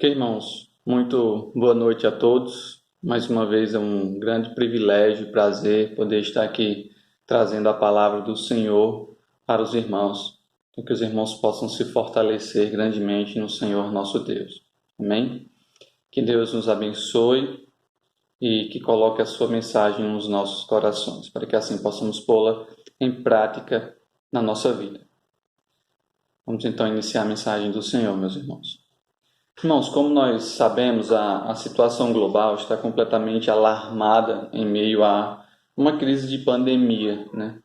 Ok, irmãos, muito boa noite a todos. Mais uma vez é um grande privilégio e prazer poder estar aqui trazendo a palavra do Senhor para os irmãos, para que os irmãos possam se fortalecer grandemente no Senhor nosso Deus. Amém? Que Deus nos abençoe e que coloque a sua mensagem nos nossos corações, para que assim possamos pô-la em prática na nossa vida. Vamos então iniciar a mensagem do Senhor, meus irmãos. Irmãos, como nós sabemos, a situação global está completamente alarmada em meio a uma crise de pandemia, né?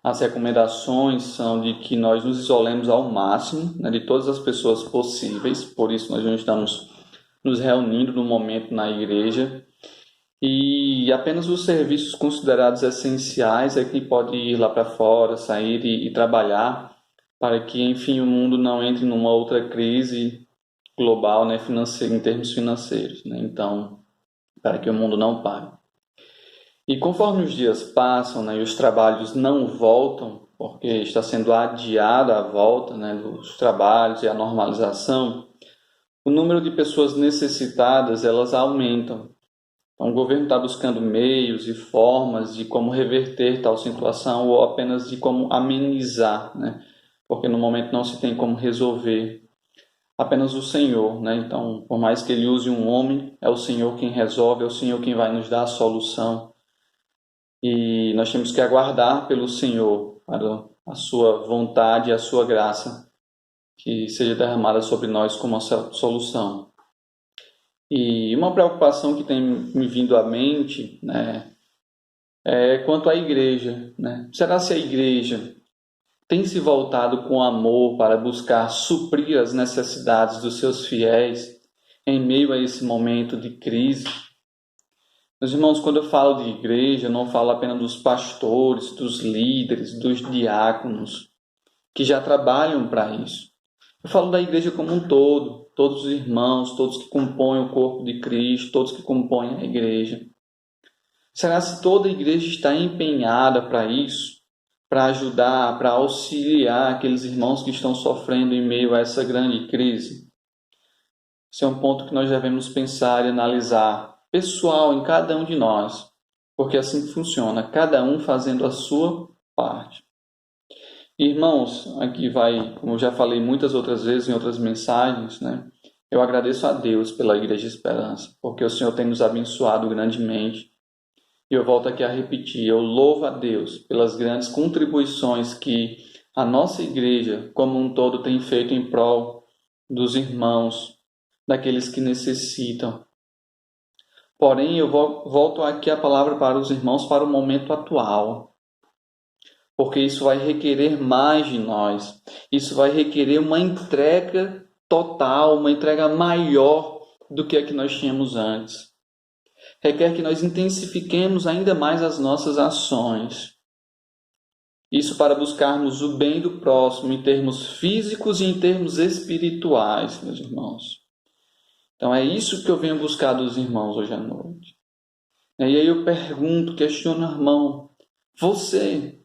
As recomendações são de que nós nos isolemos ao máximo, né, de todas as pessoas possíveis, por isso nós não estamos nos reunindo no momento na igreja, e apenas os serviços considerados essenciais é quem pode ir lá para fora, sair e trabalhar, para que, enfim, o mundo não entre numa outra crise global, né, financeiro, em termos financeiros, né? Então, para que o mundo não pare. E conforme os dias passam, né, e os trabalhos não voltam, porque está sendo adiada a volta, né, dos trabalhos e a normalização, o número de pessoas necessitadas elas aumentam. Então, o governo está buscando meios e formas de como reverter tal situação ou apenas de como amenizar, né? Porque no momento não se tem como resolver, apenas o Senhor, né? Então, por mais que ele use um homem, é o Senhor quem resolve, é o Senhor quem vai nos dar a solução. E nós temos que aguardar pelo Senhor para a sua vontade e a sua graça que seja derramada sobre nós como a solução. E uma preocupação que tem me vindo à mente, né, é quanto à igreja, né? Será se a igreja tem se voltado com amor para buscar suprir as necessidades dos seus fiéis em meio a esse momento de crise? Meus irmãos, quando eu falo de igreja, eu não falo apenas dos pastores, dos líderes, dos diáconos, que já trabalham para isso. Eu falo da igreja como um todo, todos os irmãos, todos que compõem o corpo de Cristo, todos que compõem a igreja. Será se toda a igreja está empenhada para isso? Para ajudar, para auxiliar aqueles irmãos que estão sofrendo em meio a essa grande crise? Esse é um ponto que nós devemos pensar e analisar, pessoal, em cada um de nós, porque assim funciona, cada um fazendo a sua parte. Irmãos, aqui vai, como eu já falei muitas outras vezes em outras mensagens, né? Eu agradeço a Deus pela Igreja Esperança, porque o Senhor tem nos abençoado grandemente. E eu volto aqui a repetir, eu louvo a Deus pelas grandes contribuições que a nossa igreja como um todo tem feito em prol dos irmãos, daqueles que necessitam. Porém, eu volto aqui a palavra para os irmãos para o momento atual, porque isso vai requerer mais de nós. Isso vai requerer uma entrega total, uma entrega maior do que a que nós tínhamos antes. Requer que nós intensifiquemos ainda mais as nossas ações. Isso para buscarmos o bem do próximo em termos físicos e em termos espirituais, meus irmãos. Então é isso que eu venho buscar dos irmãos hoje à noite. E aí eu pergunto, questiono, irmão, você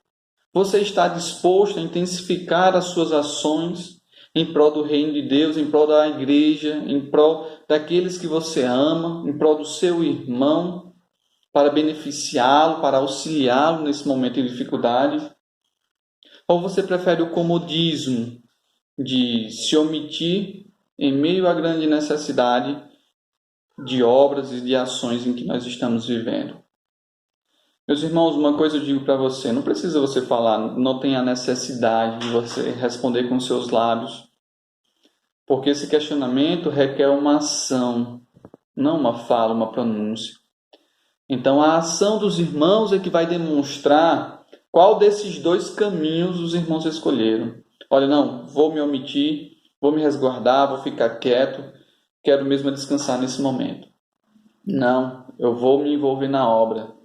está disposto a intensificar as suas ações em prol do reino de Deus, em prol da igreja, em prol daqueles que você ama, em prol do seu irmão, para beneficiá-lo, para auxiliá-lo nesse momento de dificuldade? Ou você prefere o comodismo de se omitir em meio à grande necessidade de obras e de ações em que nós estamos vivendo? Meus irmãos, uma coisa eu digo para você, não precisa você falar, não tem a necessidade de você responder com seus lábios, porque esse questionamento requer uma ação, não uma fala, uma pronúncia. Então, a ação dos irmãos é que vai demonstrar qual desses dois caminhos os irmãos escolheram. Olha, não, vou me omitir, vou me resguardar, vou ficar quieto, quero mesmo descansar nesse momento. Não, eu vou me envolver na obra.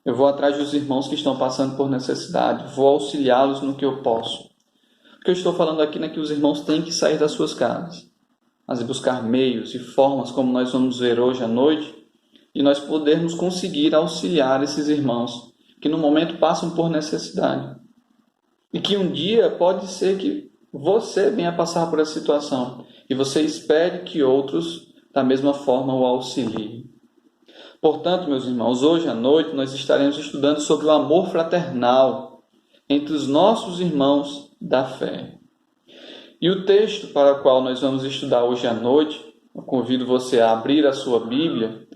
Eu vou atrás dos irmãos que estão passando por necessidade, vou auxiliá-los no que eu posso. O que eu estou falando aqui é que os irmãos têm que sair das suas casas, mas buscar meios e formas, como nós vamos ver hoje à noite, de nós podermos conseguir auxiliar esses irmãos que no momento passam por necessidade. E que um dia pode ser que você venha passar por essa situação e você espere que outros, da mesma forma, o auxiliem. Portanto, meus irmãos, hoje à noite nós estaremos estudando sobre o amor fraternal entre os nossos irmãos da fé. E o texto para o qual nós vamos estudar hoje à noite, eu convido você a abrir a sua Bíblia,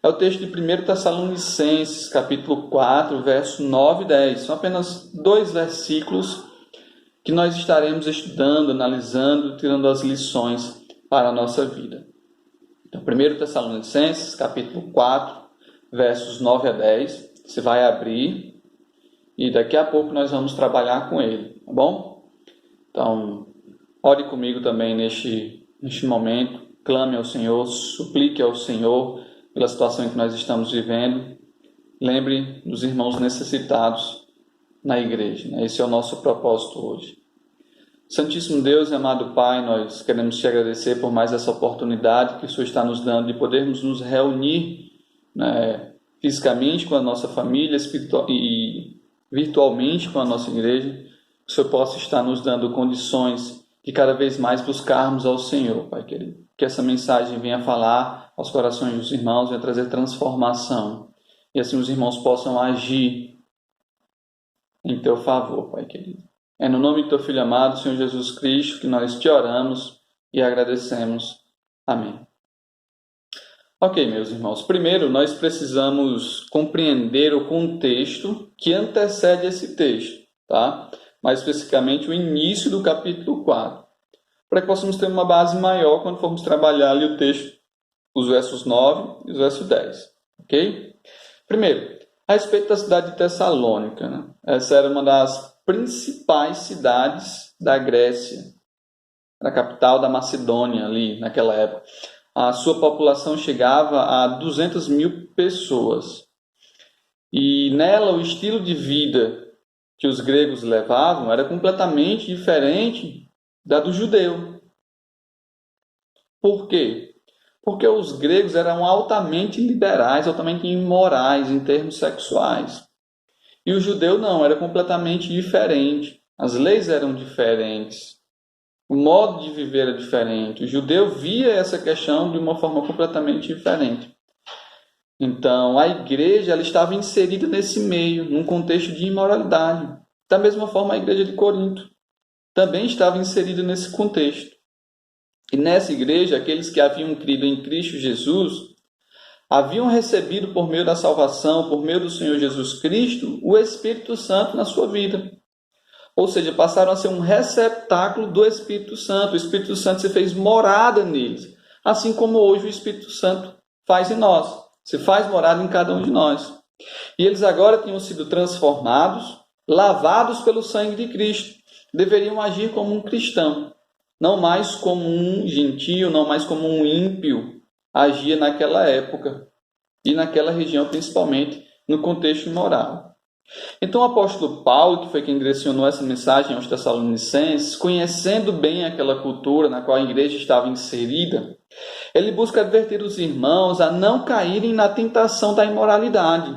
é o texto de 1 Tessalonicenses, capítulo 4, verso 9 e 10. São apenas 2 versículos que nós estaremos estudando, analisando, tirando as lições para a nossa vida. Então, 1 Tessalonicenses, capítulo 4, versos 9 a 10. Você vai abrir e daqui a pouco nós vamos trabalhar com ele, tá bom? Então, ore comigo também neste momento, clame ao Senhor, suplique ao Senhor pela situação em que nós estamos vivendo. Lembre dos irmãos necessitados na igreja, né? Esse é o nosso propósito hoje. Santíssimo Deus e amado Pai, nós queremos te agradecer por mais essa oportunidade que o Senhor está nos dando de podermos nos reunir, né, fisicamente com a nossa família e virtualmente com a nossa igreja. Que o Senhor possa estar nos dando condições de cada vez mais buscarmos ao Senhor, Pai querido. Que essa mensagem venha falar aos corações dos irmãos, venha trazer transformação. E assim os irmãos possam agir em teu favor, Pai querido. É no nome do teu Filho amado, Senhor Jesus Cristo, que nós te oramos e agradecemos. Amém. Ok, meus irmãos. Primeiro, nós precisamos compreender o contexto que antecede esse texto, tá? Mais especificamente o início do capítulo 4, para que possamos ter uma base maior quando formos trabalhar ali o texto, os versos 9 e os versos 10, ok? Primeiro, a respeito da cidade de Tessalônica, né? Essa era uma das principais cidades da Grécia, a capital da Macedônia ali naquela época. A sua população chegava a 200 mil pessoas. E nela o estilo de vida que os gregos levavam era completamente diferente da do judeu. Por quê? Porque os gregos eram altamente liberais, altamente imorais em termos sexuais. E o judeu não, era completamente diferente. As leis eram diferentes. O modo de viver era diferente. O judeu via essa questão de uma forma completamente diferente. Então, a igreja ela estava inserida nesse meio, num contexto de imoralidade. Da mesma forma, a igreja de Corinto também estava inserida nesse contexto. E nessa igreja, aqueles que haviam crido em Cristo Jesus haviam recebido por meio da salvação, por meio do Senhor Jesus Cristo, o Espírito Santo na sua vida. Ou seja, passaram a ser um receptáculo do Espírito Santo. O Espírito Santo se fez morada neles, assim como hoje o Espírito Santo faz em nós. Se faz morada em cada um de nós. E eles agora tinham sido transformados, lavados pelo sangue de Cristo. Deveriam agir como um cristão, não mais como um gentio, não mais como um ímpio agia naquela época e naquela região, principalmente no contexto moral. Então o apóstolo Paulo, que foi quem direcionou essa mensagem aos Tessalonicenses, conhecendo bem aquela cultura na qual a igreja estava inserida, ele busca advertir os irmãos a não caírem na tentação da imoralidade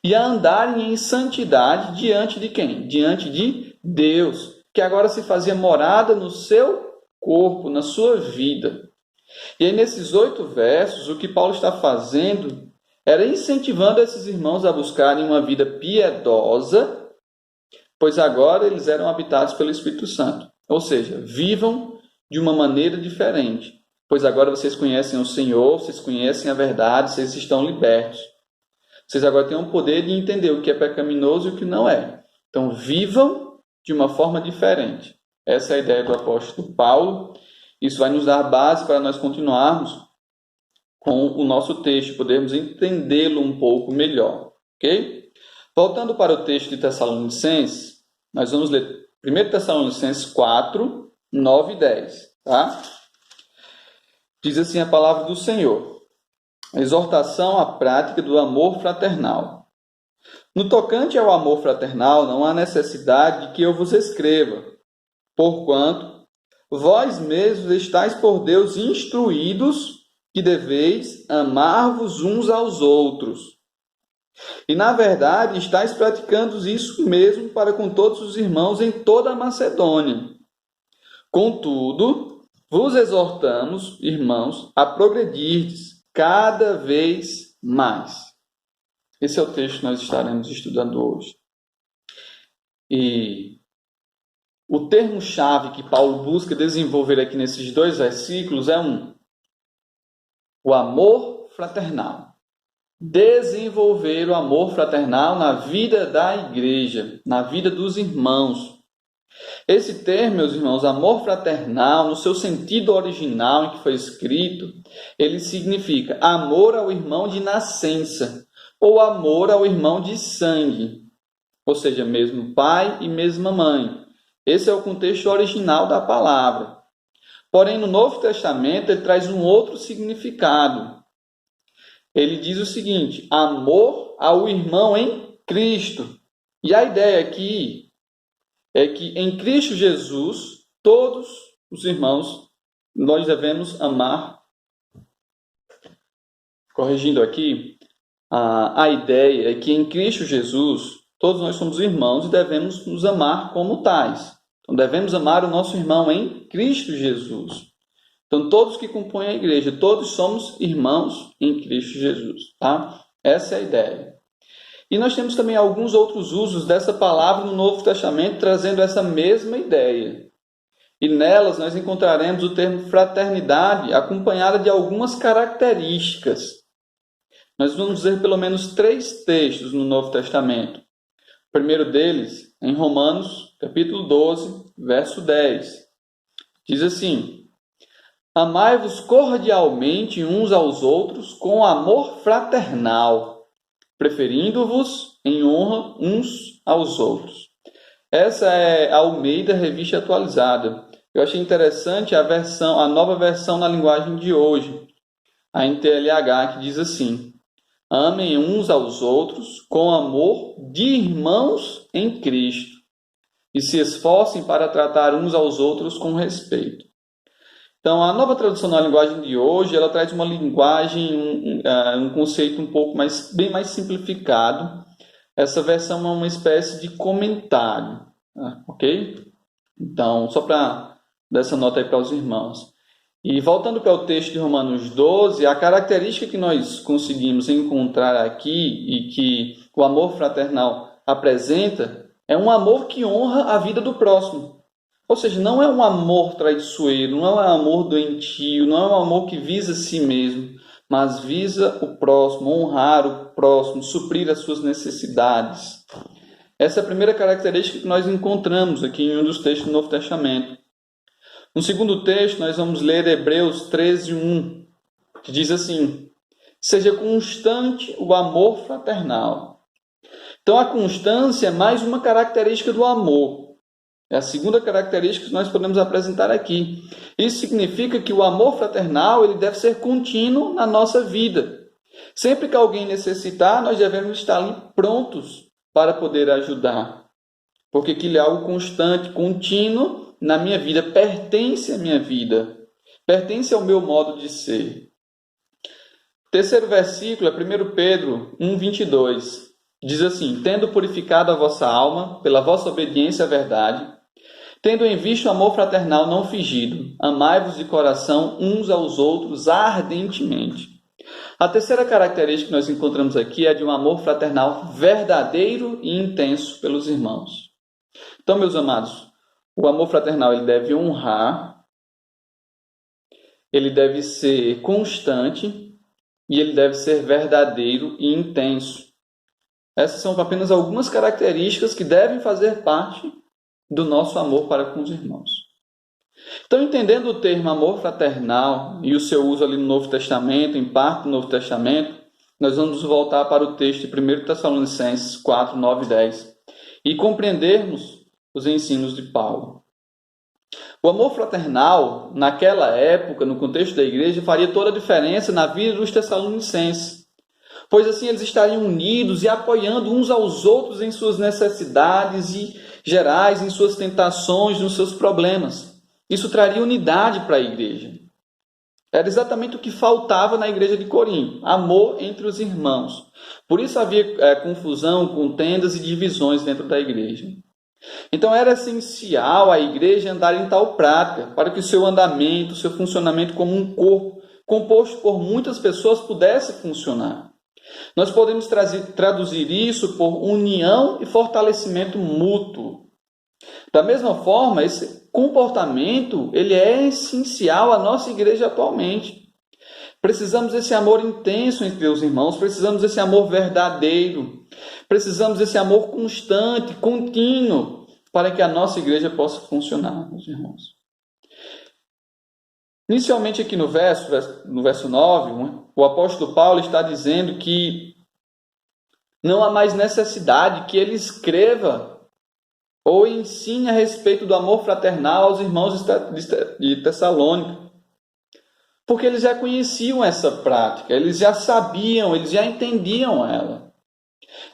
e a andarem em santidade diante de quem? Diante de Deus, que agora se fazia morada no seu corpo, na sua vida. E aí, nesses 8 versos, o que Paulo está fazendo era incentivando esses irmãos a buscarem uma vida piedosa, pois agora eles eram habitados pelo Espírito Santo. Ou seja, vivam de uma maneira diferente, pois agora vocês conhecem o Senhor, vocês conhecem a verdade, vocês estão libertos. Vocês agora têm o poder de entender o que é pecaminoso e o que não é. Então, vivam de uma forma diferente. Essa é a ideia do apóstolo Paulo. Isso vai nos dar base para nós continuarmos com o nosso texto, podermos entendê-lo um pouco melhor, ok? Voltando para o texto de Tessalonicenses, nós vamos ler 1 Tessalonicenses 4, 9 e 10, tá? Diz assim a palavra do Senhor: a exortação à prática do amor fraternal. No tocante ao amor fraternal, não há necessidade de que eu vos escreva, porquanto vós mesmos estáis por Deus instruídos que deveis amar-vos uns aos outros. E, na verdade, estáis praticando isso mesmo para com todos os irmãos em toda a Macedônia. Contudo, vos exortamos, irmãos, a progredirdes cada vez mais. Esse é o texto que nós estaremos estudando hoje. E o termo-chave que Paulo busca desenvolver aqui nesses 2 versículos é o amor fraternal. Desenvolver o amor fraternal na vida da igreja, na vida dos irmãos. Esse termo, meus irmãos, amor fraternal, no seu sentido original em que foi escrito, ele significa amor ao irmão de nascença ou amor ao irmão de sangue, ou seja, mesmo pai e mesma mãe. Esse é o contexto original da palavra. Porém, no Novo Testamento, ele traz um outro significado. Ele diz o seguinte: amor ao irmão em Cristo. E a ideia aqui é que em Cristo Jesus, todos os irmãos, nós devemos amar. Corrigindo aqui, a ideia é que em Cristo Jesus, todos nós somos irmãos e devemos nos amar como tais. Então, devemos amar o nosso irmão em Cristo Jesus. Então, todos que compõem a igreja, todos somos irmãos em Cristo Jesus. Tá? Essa é a ideia. E nós temos também alguns outros usos dessa palavra no Novo Testamento, trazendo essa mesma ideia. E nelas nós encontraremos o termo fraternidade, acompanhada de algumas características. Nós vamos ver pelo menos 3 textos no Novo Testamento. O primeiro deles, em Romanos, capítulo 12, verso 10. Diz assim: amai-vos cordialmente uns aos outros com amor fraternal, preferindo-vos em honra uns aos outros. Essa é a Almeida Revista Atualizada. Eu achei interessante a nova versão na linguagem de hoje, a NTLH, que diz assim: amem uns aos outros com amor de irmãos em Cristo e se esforcem para tratar uns aos outros com respeito. Então, a nova tradução na linguagem de hoje, ela traz uma linguagem, um conceito bem mais simplificado. Essa versão é uma espécie de comentário, ok? Então, só para dar essa nota aí para os irmãos. E voltando para o texto de Romanos 12, a característica que nós conseguimos encontrar aqui e que o amor fraternal apresenta é um amor que honra a vida do próximo. Ou seja, não é um amor traiçoeiro, não é um amor doentio, não é um amor que visa a si mesmo, mas visa o próximo, honrar o próximo, suprir as suas necessidades. Essa é a primeira característica que nós encontramos aqui em um dos textos do Novo Testamento. No segundo texto, nós vamos ler Hebreus 13:1, que diz assim: seja constante o amor fraternal. Então, a constância é mais uma característica do amor. É a segunda característica que nós podemos apresentar aqui. Isso significa que o amor fraternal ele deve ser contínuo na nossa vida. Sempre que alguém necessitar, nós devemos estar ali prontos para poder ajudar. Porque aquilo é algo constante, contínuo na minha vida, pertence à minha vida, pertence ao meu modo de ser. O terceiro versículo é 1 Pedro 1:22. Diz assim: tendo purificado a vossa alma pela vossa obediência à verdade, tendo em vista o amor fraternal não fingido, amai-vos de coração uns aos outros ardentemente. A terceira característica que nós encontramos aqui é de um amor fraternal verdadeiro e intenso pelos irmãos. Então, meus amados, o amor fraternal ele deve honrar, ele deve ser constante e ele deve ser verdadeiro e intenso. Essas são apenas algumas características que devem fazer parte do nosso amor para com os irmãos. Então, entendendo o termo amor fraternal e o seu uso ali no Novo Testamento, em parte do Novo Testamento, nós vamos voltar para o texto de 1 Tessalonicenses 4, 9 e 10 e compreendermos os ensinos de Paulo. O amor fraternal, naquela época, no contexto da igreja, faria toda a diferença na vida dos tessalonicenses, pois assim eles estariam unidos e apoiando uns aos outros em suas necessidades e gerais, em suas tentações, nos seus problemas. Isso traria unidade para a igreja. Era exatamente o que faltava na igreja de Corinto, amor entre os irmãos. Por isso havia confusão, contendas e divisões dentro da igreja. Então era essencial a igreja andar em tal prática, para que o seu andamento, o seu funcionamento como um corpo, composto por muitas pessoas, pudesse funcionar. Nós podemos traduzir isso por união e fortalecimento mútuo. Da mesma forma, esse comportamento ele é essencial à nossa igreja atualmente. Precisamos desse amor intenso entre os irmãos, precisamos desse amor verdadeiro, precisamos desse amor constante, contínuo, para que a nossa igreja possa funcionar, meus irmãos. Inicialmente aqui no verso 9, o apóstolo Paulo está dizendo que não há mais necessidade que ele escreva ou ensine a respeito do amor fraternal aos irmãos de Tessalônica. Porque eles já conheciam essa prática, eles já sabiam, eles já entendiam ela.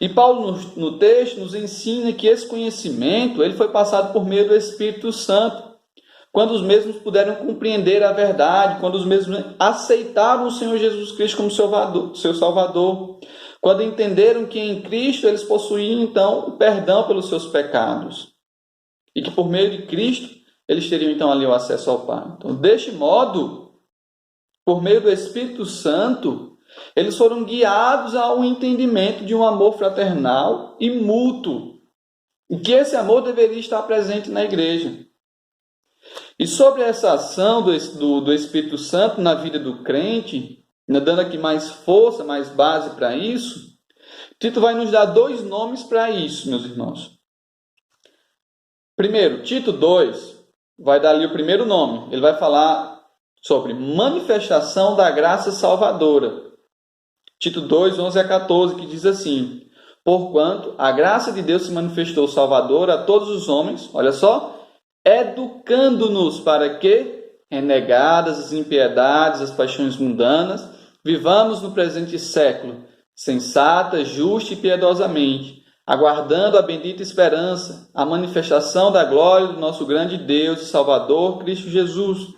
E Paulo no texto nos ensina que esse conhecimento ele foi passado por meio do Espírito Santo, quando os mesmos puderam compreender a verdade, quando os mesmos aceitaram o Senhor Jesus Cristo como seu Salvador, quando entenderam que em Cristo eles possuíam então o perdão pelos seus pecados, e que por meio de Cristo eles teriam então ali o acesso ao Pai. Então, deste modo, por meio do Espírito Santo, eles foram guiados ao entendimento de um amor fraternal e mútuo, e que esse amor deveria estar presente na igreja. E sobre essa ação do Espírito Santo na vida do crente, dando aqui mais força, mais base para isso, Tito vai nos dar 2 nomes para isso, meus irmãos. Primeiro, Tito 2 vai dar ali o primeiro nome. Ele vai falar sobre manifestação da graça salvadora. Tito 2, 11 a 14, que diz assim: porquanto a graça de Deus se manifestou salvadora a todos os homens, olha só, educando-nos para que, renegadas as impiedades, as paixões mundanas, vivamos no presente século, sensata, justa e piedosamente, aguardando a bendita esperança, a manifestação da glória do nosso grande Deus e Salvador, Cristo Jesus,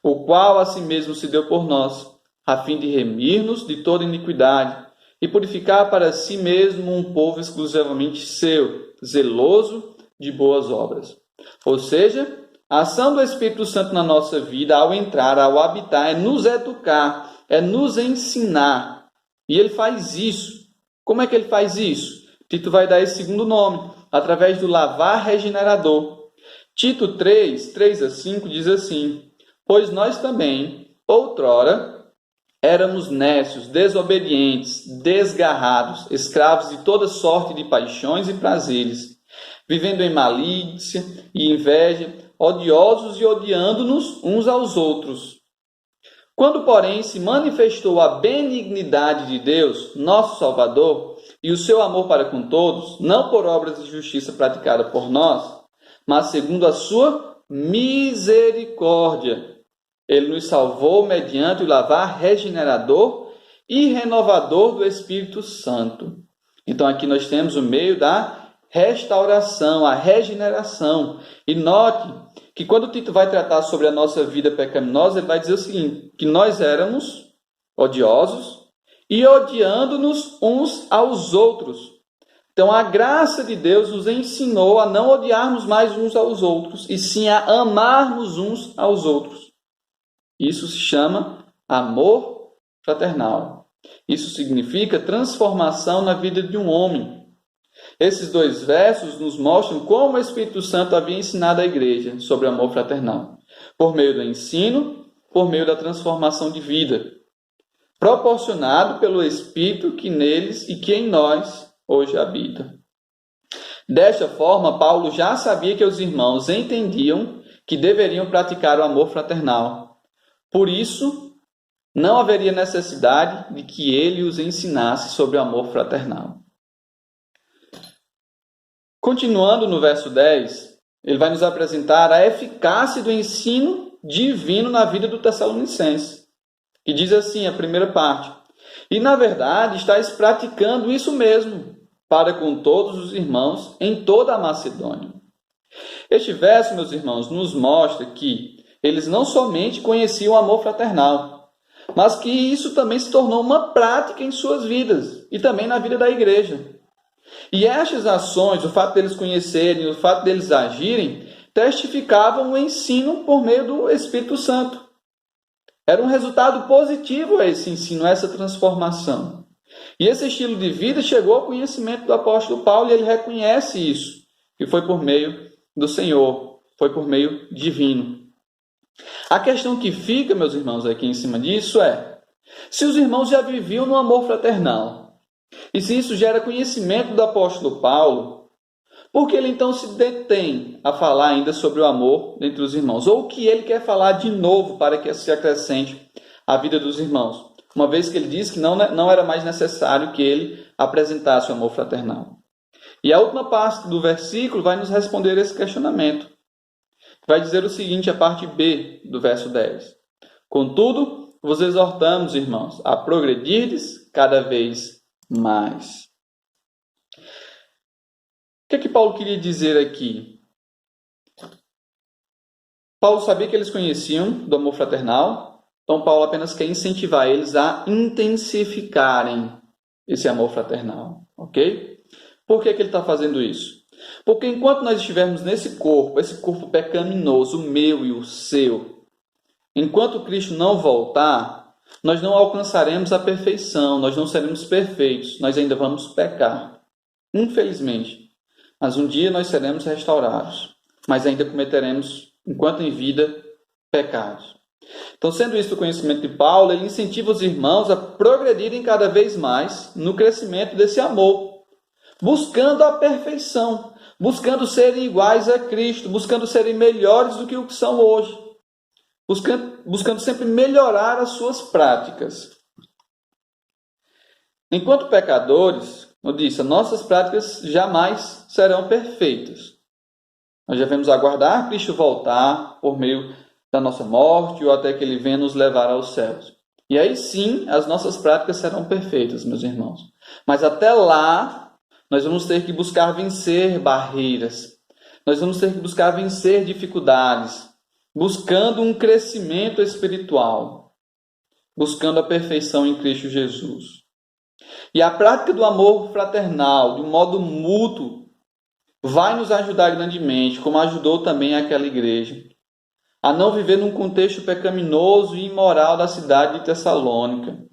o qual a si mesmo se deu por nós, a fim de remir-nos de toda iniquidade e purificar para si mesmo um povo exclusivamente seu, zeloso de boas obras. Ou seja, a ação do Espírito Santo na nossa vida, ao entrar, ao habitar, é nos educar, é nos ensinar. E ele faz isso. Como é que ele faz isso? Tito vai dar esse segundo nome, através do lavar regenerador. Tito 3, 3 a 5 diz assim: pois nós também, outrora, éramos nécios, desobedientes, desgarrados, escravos de toda sorte de paixões e prazeres, vivendo em malícia e inveja, odiosos e odiando-nos uns aos outros. Quando, porém, se manifestou a benignidade de Deus, nosso Salvador, e o seu amor para com todos, não por obras de justiça praticada por nós, mas segundo a sua misericórdia, ele nos salvou mediante o lavar regenerador e renovador do Espírito Santo. Então aqui nós temos o meio da restauração, a regeneração. E note que quando Tito vai tratar sobre a nossa vida pecaminosa, ele vai dizer o seguinte, que nós éramos odiosos e odiando-nos uns aos outros. Então a graça de Deus nos ensinou a não odiarmos mais uns aos outros, e sim a amarmos uns aos outros. Isso se chama amor fraternal. Isso significa transformação na vida de um homem. Esses 2 versos nos mostram como o Espírito Santo havia ensinado a igreja sobre amor fraternal, por meio do ensino, por meio da transformação de vida, proporcionado pelo Espírito que neles e que em nós hoje habita. Desta forma, Paulo já sabia que os irmãos entendiam que deveriam praticar o amor fraternal. Por isso, não haveria necessidade de que ele os ensinasse sobre o amor fraternal. Continuando no verso 10, ele vai nos apresentar a eficácia do ensino divino na vida do Tessalonicense, que diz assim, a primeira parte: e na verdade estáis praticando isso mesmo, para com todos os irmãos em toda a Macedônia. Este verso, meus irmãos, nos mostra que eles não somente conheciam o amor fraternal, mas que isso também se tornou uma prática em suas vidas e também na vida da igreja. E estas ações, o fato deles conhecerem, o fato deles agirem, testificavam o ensino por meio do Espírito Santo. Era um resultado positivo esse ensino, essa transformação. E esse estilo de vida chegou ao conhecimento do apóstolo Paulo e ele reconhece isso, que foi por meio do Senhor, foi por meio divino. A questão que fica, meus irmãos, aqui em cima disso é, se os irmãos já viviam no amor fraternal, e se isso gera conhecimento do apóstolo Paulo, por que ele então se detém a falar ainda sobre o amor entre os irmãos? Ou o que ele quer falar de novo para que se acrescente à vida dos irmãos? Uma vez que ele diz que não era mais necessário que ele apresentasse o amor fraternal. E a última parte do versículo vai nos responder esse questionamento. Vai dizer o seguinte, a parte B do verso 10. Contudo, vos exortamos, irmãos, a progredirdes cada vez mais. O que Paulo queria dizer aqui? Paulo sabia que eles conheciam do amor fraternal, então Paulo apenas quer incentivar eles a intensificarem esse amor fraternal, ok? Por que ele está fazendo isso? Porque enquanto nós estivermos nesse corpo, esse corpo pecaminoso, o meu e o seu, enquanto Cristo não voltar, nós não alcançaremos a perfeição, nós não seremos perfeitos, nós ainda vamos pecar, infelizmente. Mas um dia nós seremos restaurados, mas ainda cometeremos, enquanto em vida, pecados. Então, sendo isso o conhecimento de Paulo, ele incentiva os irmãos a progredirem cada vez mais no crescimento desse amor, buscando a perfeição, buscando serem iguais a Cristo, buscando serem melhores do que o que são hoje, buscando sempre melhorar as suas práticas. Enquanto pecadores, eu disse, nossas práticas jamais serão perfeitas. Nós devemos aguardar Cristo voltar por meio da nossa morte ou até que Ele venha nos levar aos céus. E aí sim, as nossas práticas serão perfeitas, meus irmãos. Mas até lá, nós vamos ter que buscar vencer barreiras. Nós vamos ter que buscar vencer dificuldades, buscando um crescimento espiritual, buscando a perfeição em Cristo Jesus. E a prática do amor fraternal, de um modo mútuo, vai nos ajudar grandemente, como ajudou também aquela igreja, a não viver num contexto pecaminoso e imoral da cidade de Tessalônica.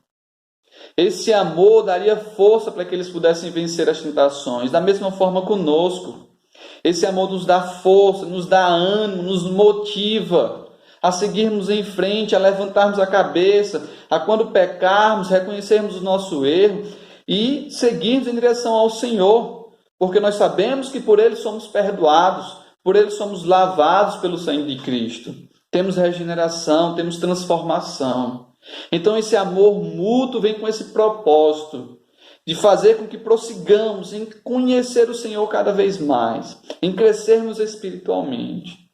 Esse amor daria força para que eles pudessem vencer as tentações. Da mesma forma conosco. Esse amor nos dá força, nos dá ânimo, nos motiva a seguirmos em frente, a levantarmos a cabeça, a quando pecarmos, reconhecermos o nosso erro e seguirmos em direção ao Senhor, porque nós sabemos que por Ele somos perdoados, por Ele somos lavados pelo sangue de Cristo. Temos regeneração, temos transformação. Então esse amor mútuo vem com esse propósito de fazer com que prossigamos em conhecer o Senhor cada vez mais, em crescermos espiritualmente.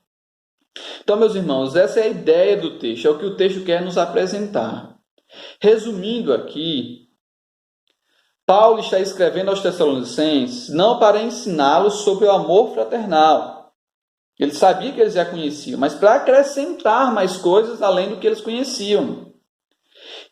Então, meus irmãos, essa é a ideia do texto, é o que o texto quer nos apresentar. Resumindo aqui, Paulo está escrevendo aos Tessalonicenses não para ensiná-los sobre o amor fraternal. Ele sabia que eles já conheciam, mas para acrescentar mais coisas além do que eles conheciam.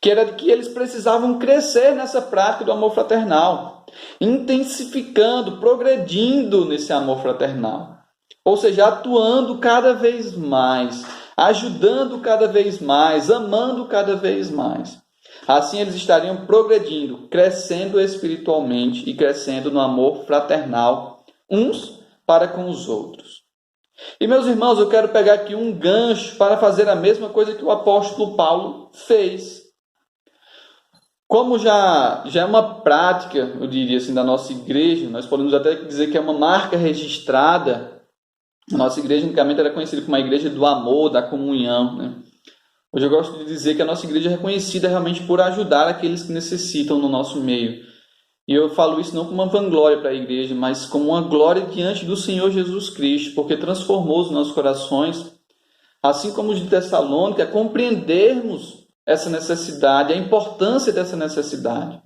Que era de que eles precisavam crescer nessa prática do amor fraternal, intensificando, progredindo nesse amor fraternal. Ou seja, atuando cada vez mais, ajudando cada vez mais, amando cada vez mais. Assim eles estariam progredindo, crescendo espiritualmente e crescendo no amor fraternal, uns para com os outros. E meus irmãos, eu quero pegar aqui um gancho para fazer a mesma coisa que o apóstolo Paulo fez. Como já é uma prática, eu diria assim, da nossa igreja, nós podemos até dizer que é uma marca registrada. A nossa igreja, unicamente, era conhecida como a igreja do amor, da comunhão, né? Hoje eu gosto de dizer que a nossa igreja é reconhecida realmente por ajudar aqueles que necessitam no nosso meio. E eu falo isso não como uma vanglória para a igreja, mas como uma glória diante do Senhor Jesus Cristo, porque transformou os nossos corações, assim como os de Tessalônica, a compreendermos essa necessidade, a importância dessa necessidade.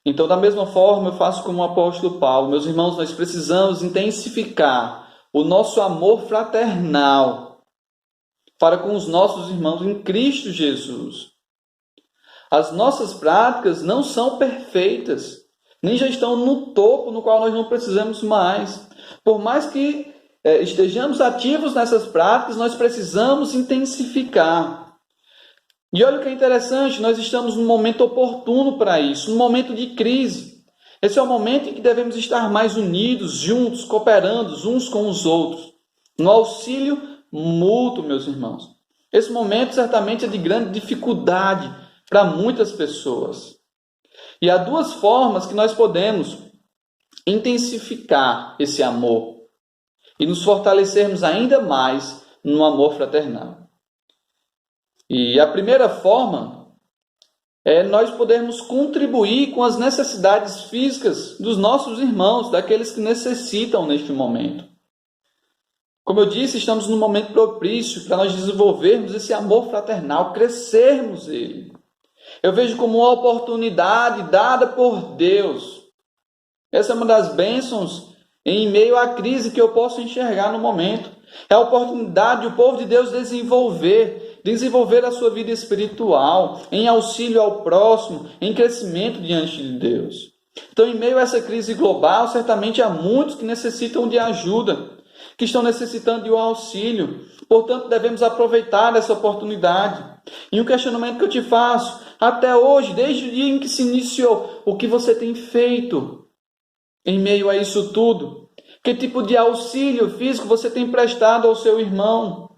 Então, da mesma forma, eu faço como o apóstolo Paulo. Meus irmãos, nós precisamos intensificar o nosso amor fraternal para com os nossos irmãos em Cristo Jesus. As nossas práticas não são perfeitas. nem já estão no topo no qual nós não precisamos mais. Por mais que estejamos ativos nessas práticas, nós precisamos intensificar. E olha o que é interessante, nós estamos num momento oportuno para isso, num momento de crise. Esse é o momento em que devemos estar mais unidos, juntos, cooperando uns com os outros, no auxílio mútuo, meus irmãos. Esse momento certamente é de grande dificuldade para muitas pessoas. E há duas formas que nós podemos intensificar esse amor e nos fortalecermos ainda mais no amor fraternal. E a primeira forma é nós podermos contribuir com as necessidades físicas dos nossos irmãos, daqueles que necessitam neste momento. Como eu disse, estamos num momento propício para nós desenvolvermos esse amor fraternal, crescermos ele. Eu vejo como uma oportunidade dada por Deus. Essa é uma das bênçãos em meio à crise que eu posso enxergar no momento. É a oportunidade do povo de Deus desenvolver a sua vida espiritual, em auxílio ao próximo, em crescimento diante de Deus. Então, em meio a essa crise global, certamente há muitos que necessitam de ajuda, que estão necessitando de um auxílio. Portanto, devemos aproveitar essa oportunidade. E um questionamento que eu te faço, até hoje, desde o dia em que se iniciou, o que você tem feito em meio a isso tudo? Que tipo de auxílio físico você tem prestado ao seu irmão?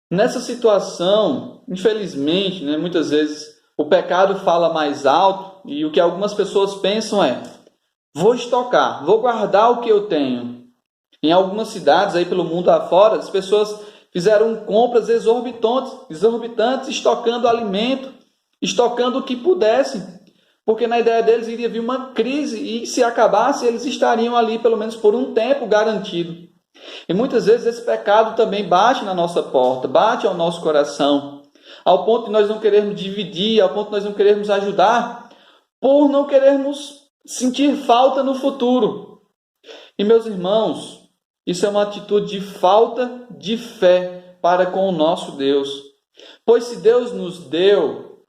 Nessa situação, infelizmente, muitas vezes o pecado fala mais alto e o que algumas pessoas pensam é: vou estocar, vou guardar o que eu tenho. Em algumas cidades aí pelo mundo afora, as pessoas fizeram compras exorbitantes, estocando alimento, estocando o que pudessem, porque na ideia deles iria vir uma crise e se acabasse eles estariam ali pelo menos por um tempo garantido. E muitas vezes esse pecado também bate na nossa porta, bate ao nosso coração, ao ponto de nós não querermos dividir, ao ponto de nós não querermos ajudar, por não querermos sentir falta no futuro. E meus irmãos, isso é uma atitude de falta de fé para com o nosso Deus. Pois se Deus nos deu,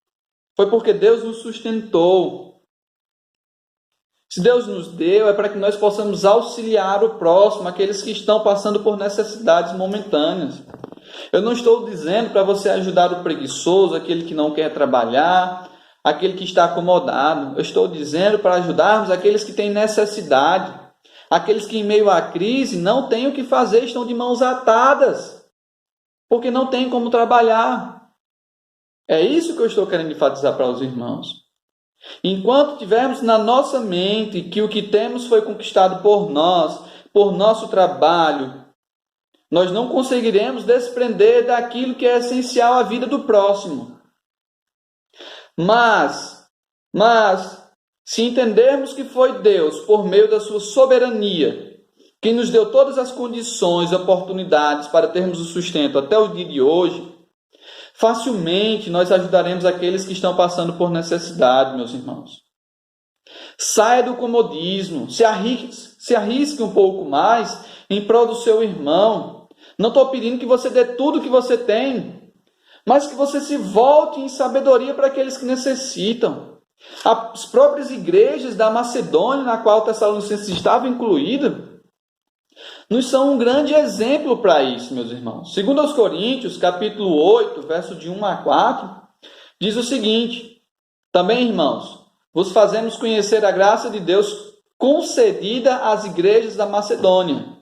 foi porque Deus nos sustentou. Se Deus nos deu, é para que nós possamos auxiliar o próximo, aqueles que estão passando por necessidades momentâneas. Eu não estou dizendo para você ajudar o preguiçoso, aquele que não quer trabalhar, aquele que está acomodado. Eu estou dizendo para ajudarmos aqueles que têm necessidade, aqueles que em meio à crise não têm o que fazer, estão de mãos atadas, porque não têm como trabalhar. É isso que eu estou querendo enfatizar para os irmãos. Enquanto tivermos na nossa mente que o que temos foi conquistado por nós, por nosso trabalho, nós não conseguiremos desprender daquilo que é essencial à vida do próximo. Mas, se entendermos que foi Deus, por meio da sua soberania, que nos deu todas as condições e oportunidades para termos o sustento até o dia de hoje, facilmente nós ajudaremos aqueles que estão passando por necessidade, meus irmãos. Saia do comodismo, se arrisque um pouco mais em prol do seu irmão. Não estou pedindo que você dê tudo que você tem, mas que você se volte em sabedoria para aqueles que necessitam. As próprias igrejas da Macedônia, na qual Tessalonicenses estava incluída, nos são um grande exemplo para isso, meus irmãos. Segundo aos Coríntios, capítulo 8, verso de 1 a 4, diz o seguinte: também, irmãos, vos fazemos conhecer a graça de Deus concedida às igrejas da Macedônia.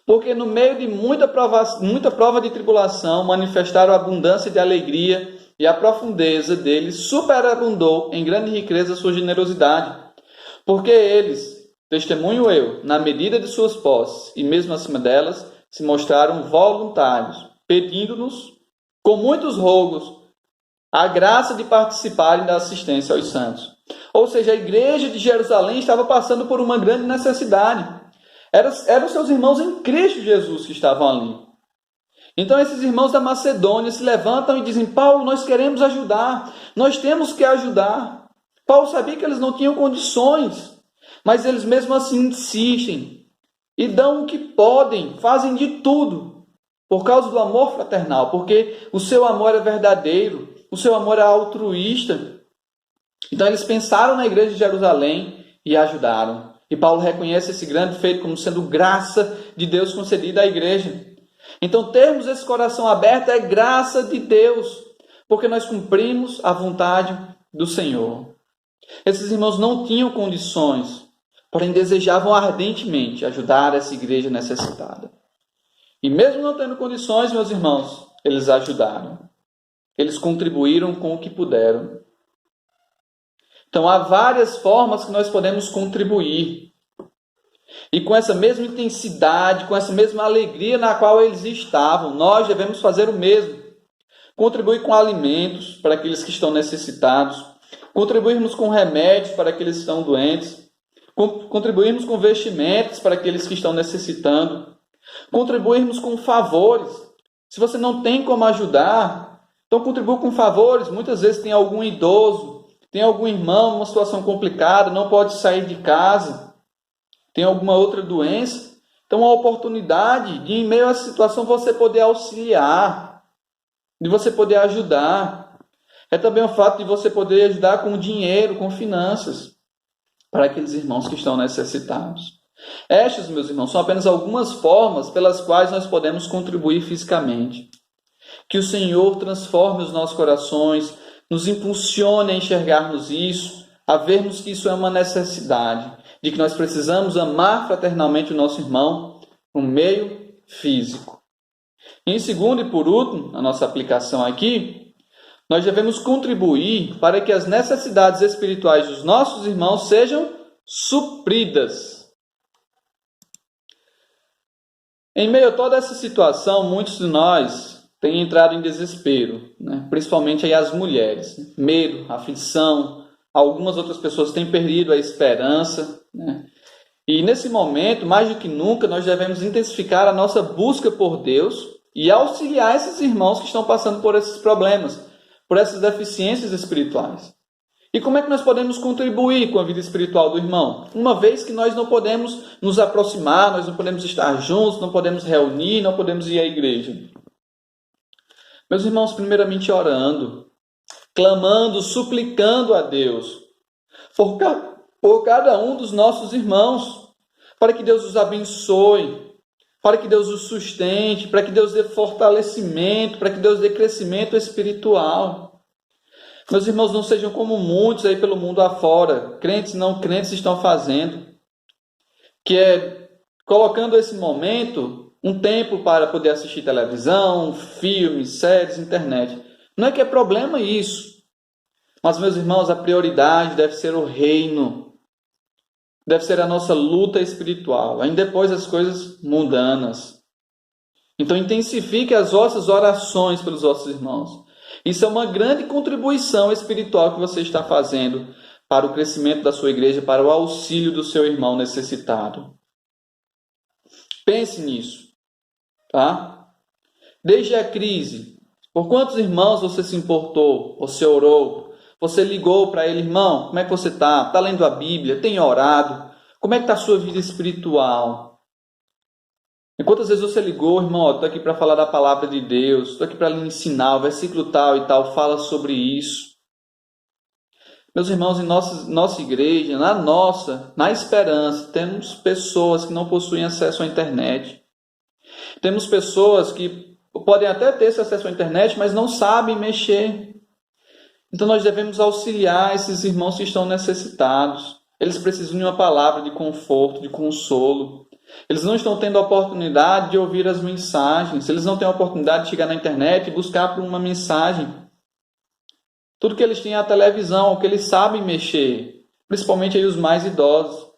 Porque no meio de muita prova de tribulação, manifestaram a abundância de alegria e a profundeza deles superabundou em grande riqueza a sua generosidade. Porque eles, testemunho eu, na medida de suas posses, e mesmo acima delas, se mostraram voluntários, pedindo-nos, com muitos rogos, a graça de participarem da assistência aos santos. Ou seja, a igreja de Jerusalém estava passando por uma grande necessidade. Eram seus irmãos em Cristo Jesus que estavam ali. Então esses irmãos da Macedônia se levantam e dizem: Paulo, nós queremos ajudar, nós temos que ajudar. Paulo sabia que eles não tinham condições, mas eles mesmo assim insistem e dão o que podem, fazem de tudo, por causa do amor fraternal, porque o seu amor é verdadeiro, o seu amor é altruísta. Então eles pensaram na igreja de Jerusalém e ajudaram. E Paulo reconhece esse grande feito como sendo graça de Deus concedida à igreja. Então termos esse coração aberto é graça de Deus, porque nós cumprimos a vontade do Senhor. Esses irmãos não tinham condições, porém desejavam ardentemente ajudar essa igreja necessitada. E mesmo não tendo condições, meus irmãos, eles ajudaram. Eles contribuíram com o que puderam. Então há várias formas que nós podemos contribuir. E com essa mesma intensidade, com essa mesma alegria na qual eles estavam, nós devemos fazer o mesmo. Contribuir com alimentos para aqueles que estão necessitados. Contribuirmos com remédios para aqueles que estão doentes. Contribuirmos com vestimentas para aqueles que estão necessitando. Contribuirmos com favores. Se você não tem como ajudar, então contribua com favores. Muitas vezes tem algum idoso, tem algum irmão numa situação complicada, não pode sair de casa, tem alguma outra doença. Então, a oportunidade de, em meio a essa situação, você poder auxiliar, de você poder ajudar. É também o fato de você poder ajudar com dinheiro, com finanças, para aqueles irmãos que estão necessitados. Estas, meus irmãos, são apenas algumas formas pelas quais nós podemos contribuir fisicamente. Que o Senhor transforme os nossos corações, nos impulsione a enxergarmos isso, a vermos que isso é uma necessidade, de que nós precisamos amar fraternalmente o nosso irmão no meio físico. E em segundo e por último, a nossa aplicação aqui, nós devemos contribuir para que as necessidades espirituais dos nossos irmãos sejam supridas. Em meio a toda essa situação, muitos de nós têm entrado em desespero, né? Principalmente aí as mulheres. Medo, aflição, algumas outras pessoas têm perdido a esperança, né? E nesse momento, mais do que nunca, nós devemos intensificar a nossa busca por Deus e auxiliar esses irmãos que estão passando por esses problemas, por essas deficiências espirituais. E como é que nós podemos contribuir com a vida espiritual do irmão? Uma vez que nós não podemos nos aproximar, nós não podemos estar juntos, não podemos reunir, não podemos ir à igreja. Meus irmãos, primeiramente orando, clamando, suplicando a Deus por cada um dos nossos irmãos, para que Deus os abençoe, para que Deus os sustente, para que Deus dê fortalecimento, para que Deus dê crescimento espiritual. Meus irmãos, não sejam como muitos aí pelo mundo afora, crentes e não crentes estão fazendo, que é colocando esse momento, um tempo para poder assistir televisão, filmes, séries, internet. Não é que é problema isso, mas, meus irmãos, a prioridade deve ser o reino, deve ser a nossa luta espiritual, aí depois as coisas mundanas. Então intensifique as vossas orações pelos vossos irmãos. Isso é uma grande contribuição espiritual que você está fazendo para o crescimento da sua igreja, para o auxílio do seu irmão necessitado. Pense nisso, tá? Desde a crise, por quantos irmãos você se importou, você orou, você ligou para ele, irmão, como é que você está? Está lendo a Bíblia? Tem orado? Como é que está a sua vida espiritual? E quantas vezes você ligou, irmão, estou aqui para falar da palavra de Deus, estou aqui para lhe ensinar, o versículo tal e tal fala sobre isso. Meus irmãos, em nossa igreja, na esperança, temos pessoas que não possuem acesso à internet. Temos pessoas que podem até ter esse acesso à internet, mas não sabem mexer. Então nós devemos auxiliar esses irmãos que estão necessitados. Eles precisam de uma palavra de conforto, de consolo. Eles não estão tendo a oportunidade de ouvir as mensagens. Eles não têm a oportunidade de chegar na internet e buscar por uma mensagem. Tudo que eles têm é a televisão, o que eles sabem mexer. Principalmente aí os mais idosos.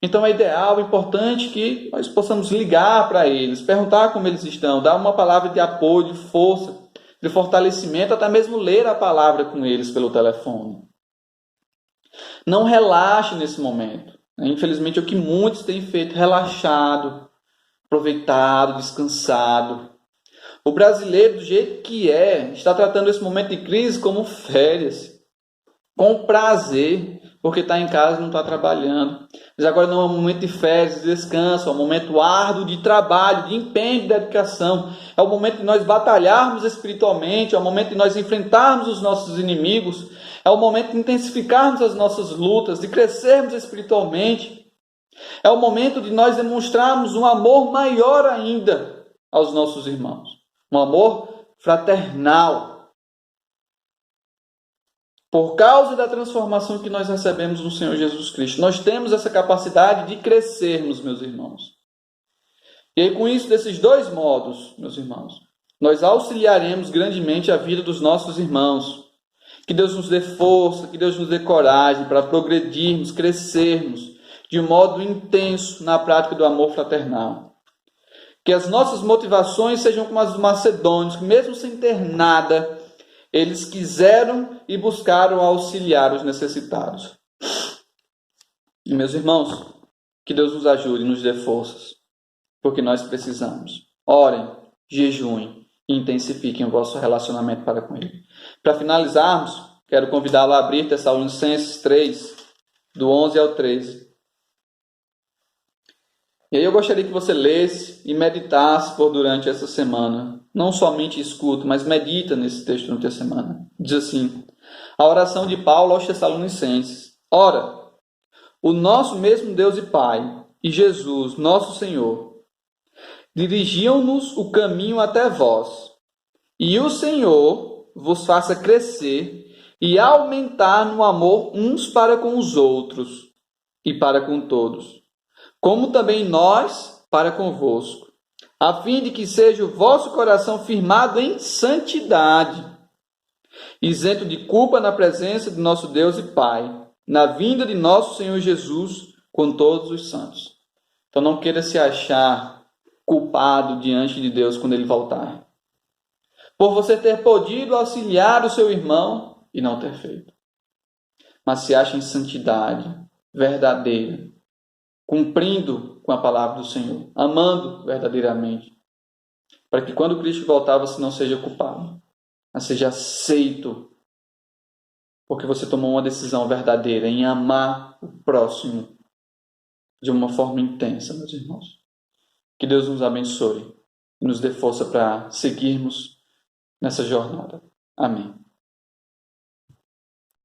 Então é ideal, importante que nós possamos ligar para eles, perguntar como eles estão, dar uma palavra de apoio, de força, de fortalecimento, até mesmo ler a palavra com eles pelo telefone. Não relaxe nesse momento. Infelizmente é o que muitos têm feito, relaxado, aproveitado, descansado. O brasileiro, do jeito que é, está tratando esse momento de crise como férias, com prazer, porque está em casa e não está trabalhando. Mas agora não é um momento de férias, de descanso, é um momento árduo de trabalho, de empenho, de dedicação. É o momento de nós batalharmos espiritualmente, é o momento de nós enfrentarmos os nossos inimigos, É o momento de intensificarmos as nossas lutas, de crescermos espiritualmente. É o momento de nós demonstrarmos um amor maior ainda aos nossos irmãos. Um amor fraternal. Por causa da transformação que nós recebemos no Senhor Jesus Cristo, nós temos essa capacidade de crescermos, meus irmãos. E aí, com isso, desses dois modos, meus irmãos, nós auxiliaremos grandemente a vida dos nossos irmãos. Que Deus nos dê força, que Deus nos dê coragem para progredirmos, crescermos de um modo intenso na prática do amor fraternal. Que as nossas motivações sejam como as dos macedônios, que mesmo sem ter nada, eles quiseram e buscaram auxiliar os necessitados. E, meus irmãos, que Deus nos ajude e nos dê forças, porque nós precisamos. Orem, jejuem e intensifiquem o vosso relacionamento para com Ele. Para finalizarmos, quero convidá-lo a abrir Tessalonicenses 3, do 11 ao 13. E aí eu gostaria que você lesse e meditasse por durante essa semana. Não somente escuta, mas medita nesse texto durante a semana. Diz assim, a oração de Paulo aos Tessalonicenses. Ora, o nosso mesmo Deus e Pai, e Jesus, nosso Senhor, dirigiam-nos o caminho até vós, e o Senhor vos faça crescer e aumentar no amor uns para com os outros e para com todos, como também nós para convosco, a fim de que seja o vosso coração firmado em santidade, isento de culpa na presença de nosso Deus e Pai, na vinda de nosso Senhor Jesus com todos os santos. Então não queira se achar culpado diante de Deus quando Ele voltar, por você ter podido auxiliar o seu irmão e não ter feito. Mas se acha em santidade verdadeira, cumprindo com a palavra do Senhor, amando verdadeiramente, para que quando Cristo voltar você não seja culpado, mas seja aceito, porque você tomou uma decisão verdadeira em amar o próximo de uma forma intensa, meus irmãos. Que Deus nos abençoe e nos dê força para seguirmos nessa jornada. Amém.